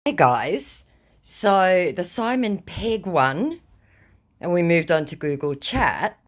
Hey guys, so the Simon Pegg one, and we moved on to Google Chat,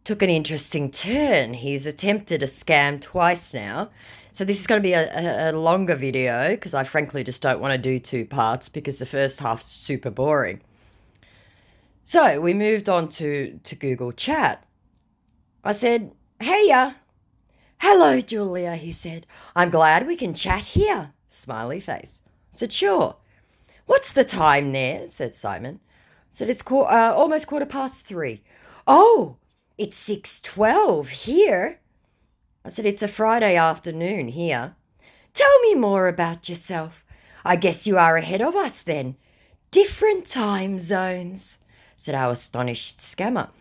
took an interesting turn. He's attempted a scam twice now. So this is going to be a longer video because I frankly just don't want to do two parts because the first half's super boring. So we moved on to Google Chat. I said, hey ya. Hello, Julia, he said. I'm glad we can chat here. Smiley face. I said, sure. What's the time there? Said Simon. I said, it's almost 3:15. Oh, it's 6:12 here. I said, it's a Friday afternoon here. Tell me more about yourself. I guess you are ahead of us then. Different time zones, said our astonished scammer. I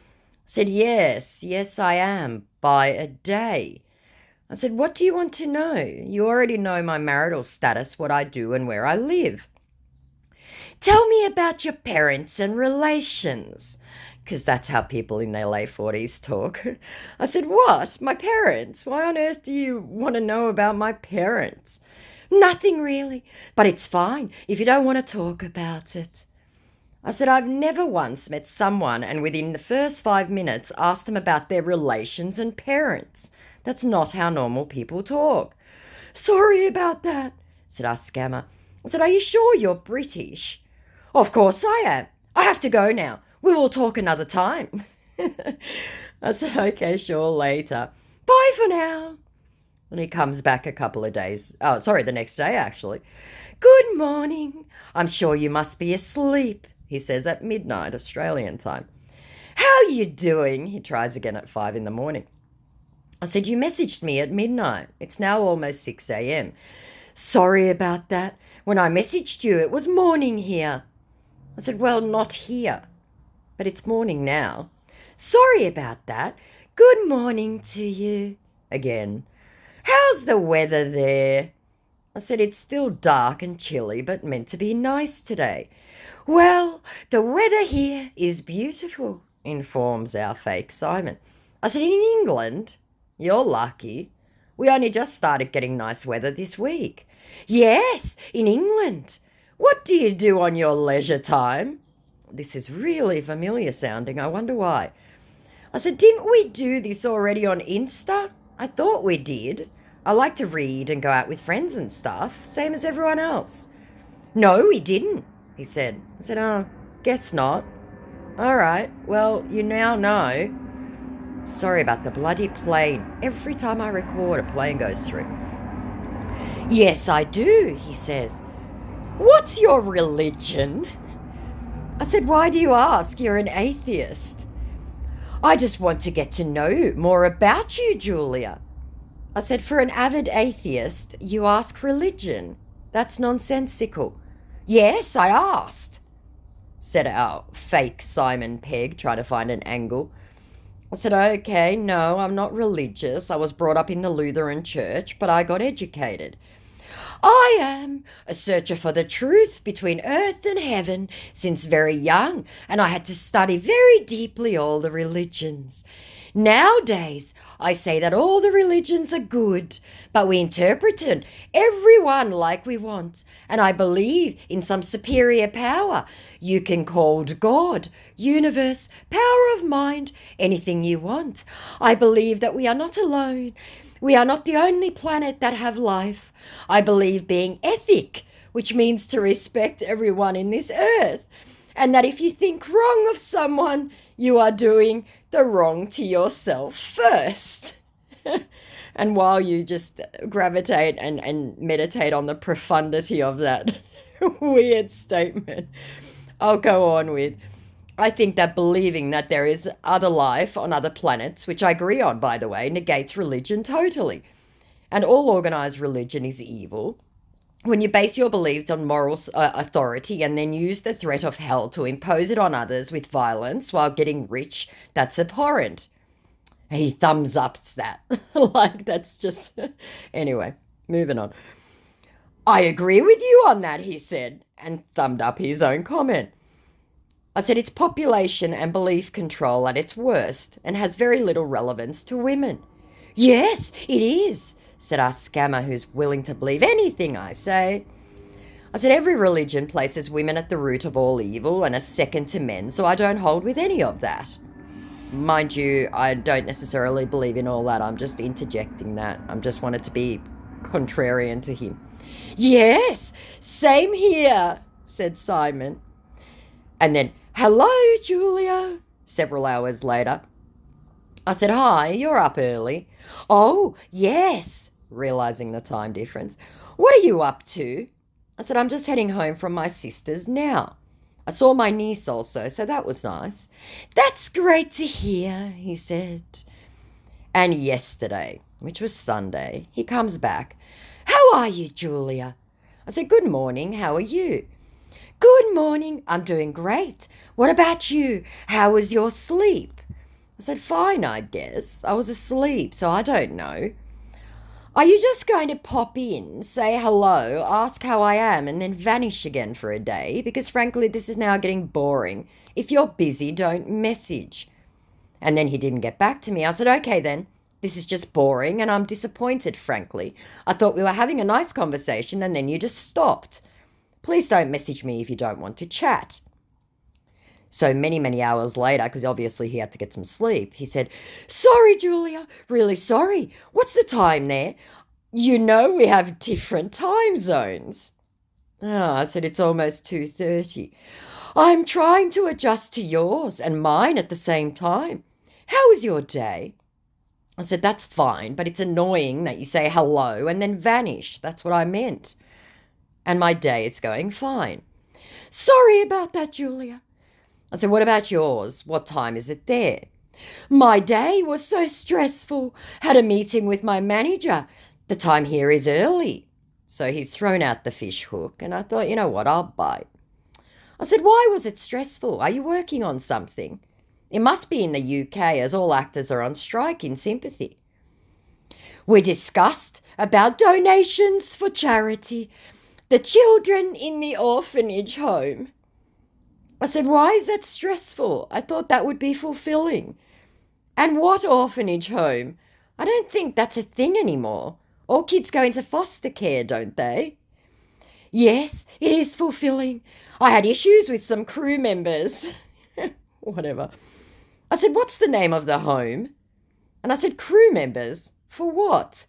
said, yes, I am, by a day. I said, what do you want to know? You already know my marital status, what I do, and where I live. Tell me about your parents and relations, because that's how people in their late 40s talk. I said, what? My parents? Why on earth do you want to know about my parents? Nothing really, but it's fine if you don't want to talk about it. I said, I've never once met someone and within the first 5 minutes asked them about their relations and parents. That's not how normal people talk. Sorry about that, said our scammer. I said, are you sure you're British? Of course I am. I have to go now. We will talk another time. I said, okay, sure, later. Bye for now. And he comes back the next day actually. Good morning. I'm sure you must be asleep, he says at midnight Australian time. How are you doing? He tries again at 5 in the morning. I said, you messaged me at midnight. It's now almost 6 a.m. Sorry about that. When I messaged you, it was morning here. I said, well, not here, but it's morning now. Sorry about that. Good morning to you. Again. How's the weather there? I said, it's still dark and chilly, but meant to be nice today. Well, the weather here is beautiful, informs our fake Simon. I said, in England? You're lucky. We only just started getting nice weather this week. Yes, in England. What do you do on your leisure time? This is really familiar sounding. I wonder why. I said, didn't we do this already on Insta? I thought we did. I like to read and go out with friends and stuff, same as everyone else. No, we didn't, he said. I said, oh, guess not. All right, well, you now know. Sorry about the bloody plane. Every time I record, a plane goes through. Yes, I do, he says. What's your religion? I said, why do you ask? You're an atheist. I just want to get to know more about you, Julia. I said, for an avid atheist, you ask religion. That's nonsensical. Yes, I asked, said our fake Simon Pegg, trying to find an angle. I said, okay, no, I'm not religious. I was brought up in the Lutheran church, but I got educated. I am a searcher for the truth between earth and heaven since very young, and I had to study very deeply all the religions. Nowadays, I say that all the religions are good, but we interpret it, everyone like we want, and I believe in some superior power. You can call God, universe, power of mind, anything you want. I believe that we are not alone. We are not the only planet that have life. I believe being ethic, which means to respect everyone in this earth, and that if you think wrong of someone, you are doing the wrong to yourself first. And while you just gravitate and meditate on the profundity of that weird statement, I'll go on with, I think that believing that there is other life on other planets, which I agree on, by the way, negates religion totally. And all organized religion is evil. When you base your beliefs on moral authority and then use the threat of hell to impose it on others with violence while getting rich, that's abhorrent. He thumbs ups that. Like, that's just... Anyway, moving on. I agree with you on that, he said, and thumbed up his own comment. I said it's population and belief control at its worst and has very little relevance to women. Yes, it is, said our scammer who's willing to believe anything I say. I said, every religion places women at the root of all evil and are second to men, so I don't hold with any of that. Mind you, I don't necessarily believe in all that. I'm just interjecting that. I just wanted to be contrarian to him. Yes, same here, said Simon. And then, hello, Julia, several hours later. I said, hi, you're up early. Oh, yes, realising the time difference. What are you up to? I said, I'm just heading home from my sister's now. I saw my niece also, so that was nice. That's great to hear, he said. And yesterday, which was Sunday, he comes back. How are you, Julia? I said, good morning, how are you? Good morning, I'm doing great. What about you? How was your sleep? I said, fine, I guess. I was asleep, so I don't know. Are you just going to pop in, say hello, ask how I am, and then vanish again for a day? Because frankly, this is now getting boring. If you're busy, don't message. And then he didn't get back to me. I said, okay then, this is just boring and I'm disappointed, frankly. I thought we were having a nice conversation and then you just stopped. Please don't message me if you don't want to chat. So many hours later, because obviously he had to get some sleep, he said, sorry, Julia, really sorry. What's the time there? You know we have different time zones. Oh, I said, it's almost 2:30. I'm trying to adjust to yours and mine at the same time. How was your day? I said, that's fine, but it's annoying that you say hello and then vanish. That's what I meant. And my day is going fine. Sorry about that, Julia. I said, what about yours? What time is it there? My day was so stressful. Had a meeting with my manager. The time here is early. So he's thrown out the fish hook and I thought, you know what, I'll bite. I said, why was it stressful? Are you working on something? It must be in the UK as all actors are on strike in sympathy. We discussed about donations for charity. The children in the orphanage home. I said, why is that stressful? I thought that would be fulfilling. And what orphanage home? I don't think that's a thing anymore. All kids go into foster care, don't they? Yes, it is fulfilling. I had issues with some crew members. Whatever. I said, what's the name of the home? And I said, crew members? For what?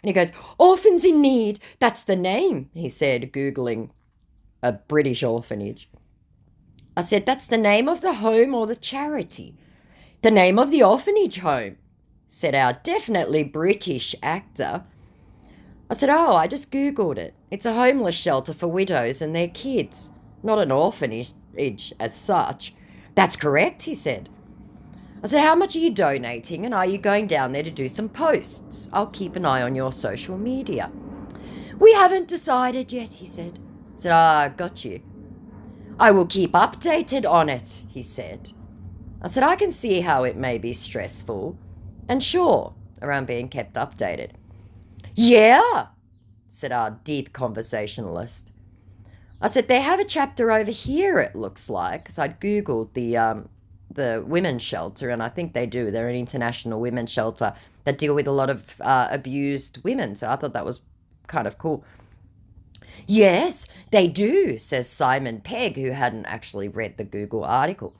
And he goes, Orphans in Need. That's the name, he said, Googling a British orphanage. I said, that's the name of the home or the charity? The name of the orphanage home, said our definitely British actor. I said, oh, I just Googled it. It's a homeless shelter for widows and their kids, not an orphanage as such. That's correct, he said. I said, how much are you donating and are you going down there to do some posts? I'll keep an eye on your social media. We haven't decided yet, he said. I said, got you. I will keep updated on it, he said. I said, I can see how it may be stressful and sure around being kept updated. Yeah, said our deep conversationalist. I said, they have a chapter over here, it looks like, because I'd Googled the women's shelter, and I think they do. They're an international women's shelter that deal with a lot of abused women, so I thought that was kind of cool. Yes, they do, says Simon Pegg, who hadn't actually read the Google article.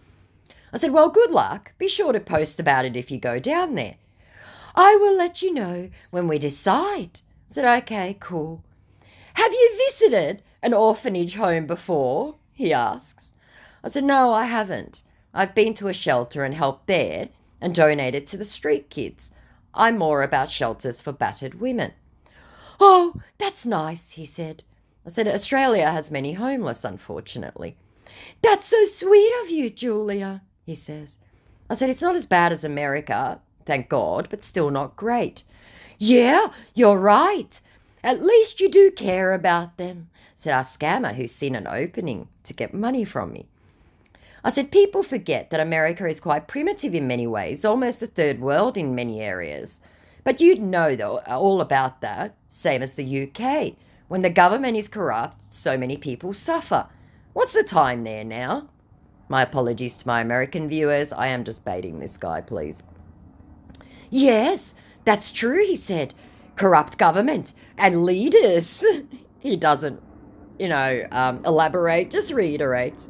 I said, well, good luck. Be sure to post about it if you go down there. I will let you know when we decide. I said, okay, cool. Have you visited an orphanage home before? He asks. I said, no, I haven't. I've been to a shelter and helped there and donated to the street kids. I'm more about shelters for battered women. Oh, that's nice, he said. I said, Australia has many homeless, unfortunately. That's so sweet of you, Julia, he says. I said, it's not as bad as America, thank God, but still not great. Yeah, you're right. At least you do care about them, said our scammer who's seen an opening to get money from me. I said, people forget that America is quite primitive in many ways, almost a third world in many areas. But you'd know, though, all about that, same as the UK. When the government is corrupt, so many people suffer. What's the time there now? My apologies to my American viewers. I am just baiting this guy, please. Yes, that's true, he said. Corrupt government and leaders. He doesn't elaborate, just reiterates.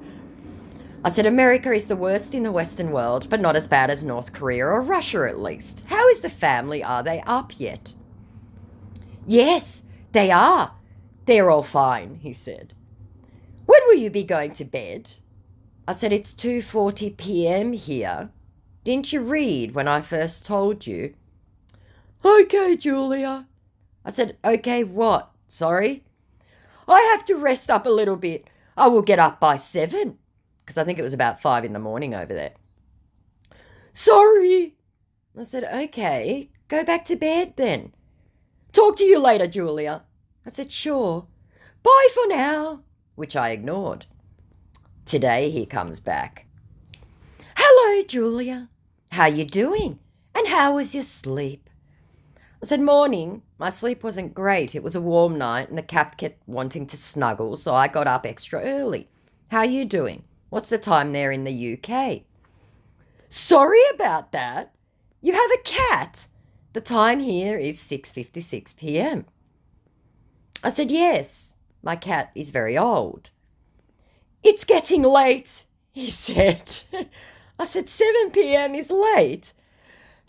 I said, America is the worst in the Western world, but not as bad as North Korea or Russia at least. How is the family? Are they up yet? Yes, they are. They're all fine, he said. When will you be going to bed? I said, it's 2:40 p.m. here. Didn't you read when I first told you? Okay, Julia. I said, okay, what? Sorry? I have to rest up a little bit. I will get up by 7. Because I think it was about 5 in the morning over there. Sorry. I said, okay, go back to bed then. Talk to you later, Julia. I said, sure. Bye for now, which I ignored. Today he comes back. Hello, Julia. How you doing? And how was your sleep? I said, morning. My sleep wasn't great. It was a warm night and the cat kept wanting to snuggle, so I got up extra early. How you doing? What's the time there in the UK? Sorry about that. You have a cat. The time here is 6:56 p.m. I said, yes, my cat is very old. It's getting late, he said. I said, 7 p.m. is late.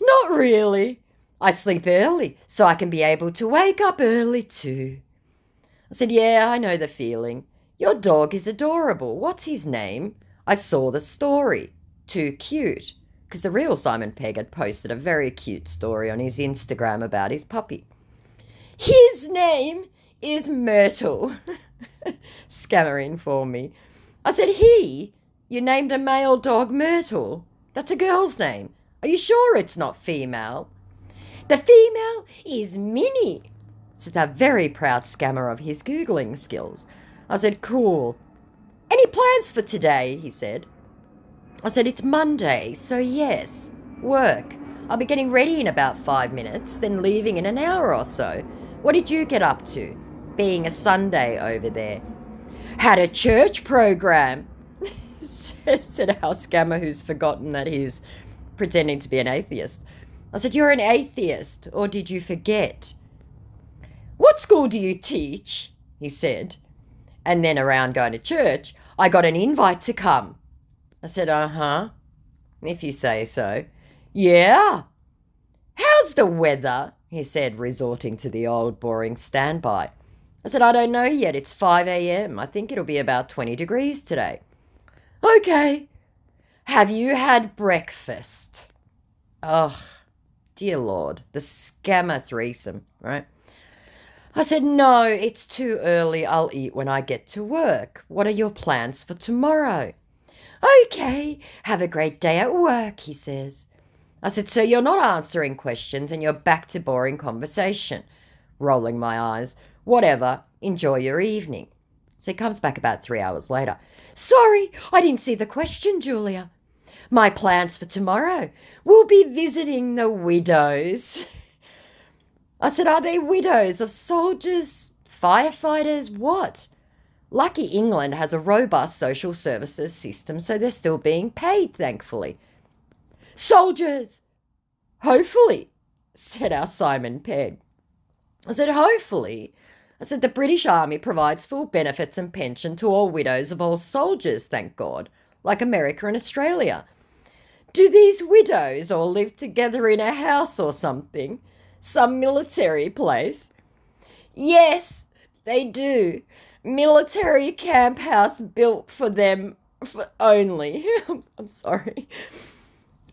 Not really. I sleep early so I can be able to wake up early too. I said, yeah, I know the feeling. Your dog is adorable. What's his name? I saw the story. Too cute. Because the real Simon Pegg had posted a very cute story on his Instagram about his puppy. His name is Myrtle. Scammer informed me. I said, you named a male dog Myrtle? That's a girl's name. Are you sure it's not female? The female is Minnie. Said a very proud scammer of his Googling skills. I said, cool. Any plans for today? He said. I said, it's Monday, so yes, work. I'll be getting ready in about 5 minutes, then leaving in an hour or so. What did you get up to? Being a Sunday over there. Had a church program, said our scammer who's forgotten that he's pretending to be an atheist. I said, you're an atheist, or did you forget? What school do you teach? He said. And then around going to church, I got an invite to come. I said, uh-huh, if you say so. Yeah. How's the weather? He said, resorting to the old boring standby. I said, I don't know yet. It's 5 a.m. I think it'll be about 20 degrees today. Okay. Have you had breakfast? Oh, dear Lord, the scammer threesome, right? I said, no, it's too early. I'll eat when I get to work. What are your plans for tomorrow? Okay, have a great day at work, he says. I said, so you're not answering questions and you're back to boring conversation. Rolling my eyes. Whatever, enjoy your evening. So he comes back about 3 hours later. Sorry, I didn't see the question, Julia. My plans for tomorrow. We'll be visiting the widows. I said, are they widows of soldiers, firefighters, what? Lucky England has a robust social services system, so they're still being paid, thankfully. Soldiers! Hopefully, said our Simon Pegg. I said, hopefully. I said, the British Army provides full benefits and pension to all widows of all soldiers, thank God, like America and Australia. Do these widows all live together in a house or something? Some military place? Yes, they do. Military camp house built for them only. I'm sorry.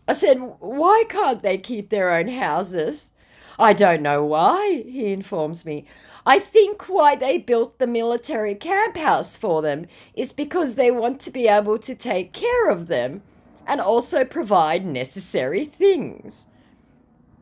I said, why can't they keep their own houses? I don't know why, he informs me. I think why they built the military camp house for them is because they want to be able to take care of them and also provide necessary things.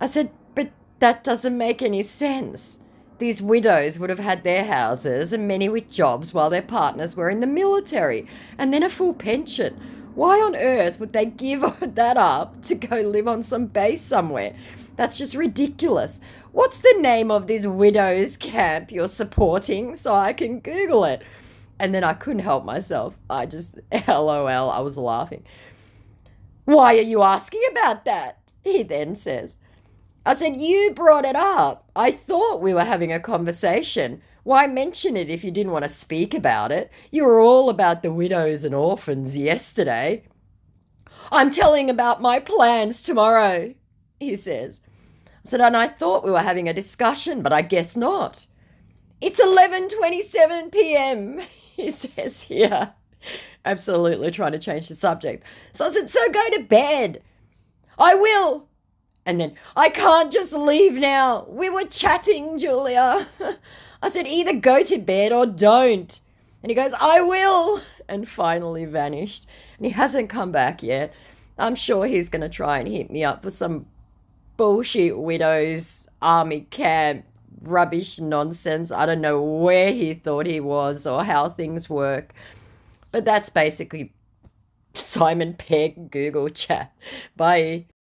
I said, but that doesn't make any sense. These widows would have had their houses and many with jobs while their partners were in the military and then a full pension. Why on earth would they give that up to go live on some base somewhere? That's just ridiculous. What's the name of this widows camp you're supporting so I can Google it? And then I couldn't help myself. I just, LOL, I was laughing. Why are you asking about that? He then says. I said, you brought it up. I thought we were having a conversation. Why mention it if you didn't want to speak about it? You were all about the widows and orphans yesterday. I'm telling about my plans tomorrow, he says. I said, and I thought we were having a discussion, but I guess not. It's 11:27 p.m., he says here. Absolutely trying to change the subject. So I said, so go to bed. I will. And then, I can't just leave now. We were chatting, Julia. I said, either go to bed or don't. And he goes, I will. And finally vanished. And he hasn't come back yet. I'm sure he's going to try and hit me up for some bullshit widows, army camp, rubbish nonsense. I don't know where he thought he was or how things work. But that's basically Simon Pegg Google chat. Bye.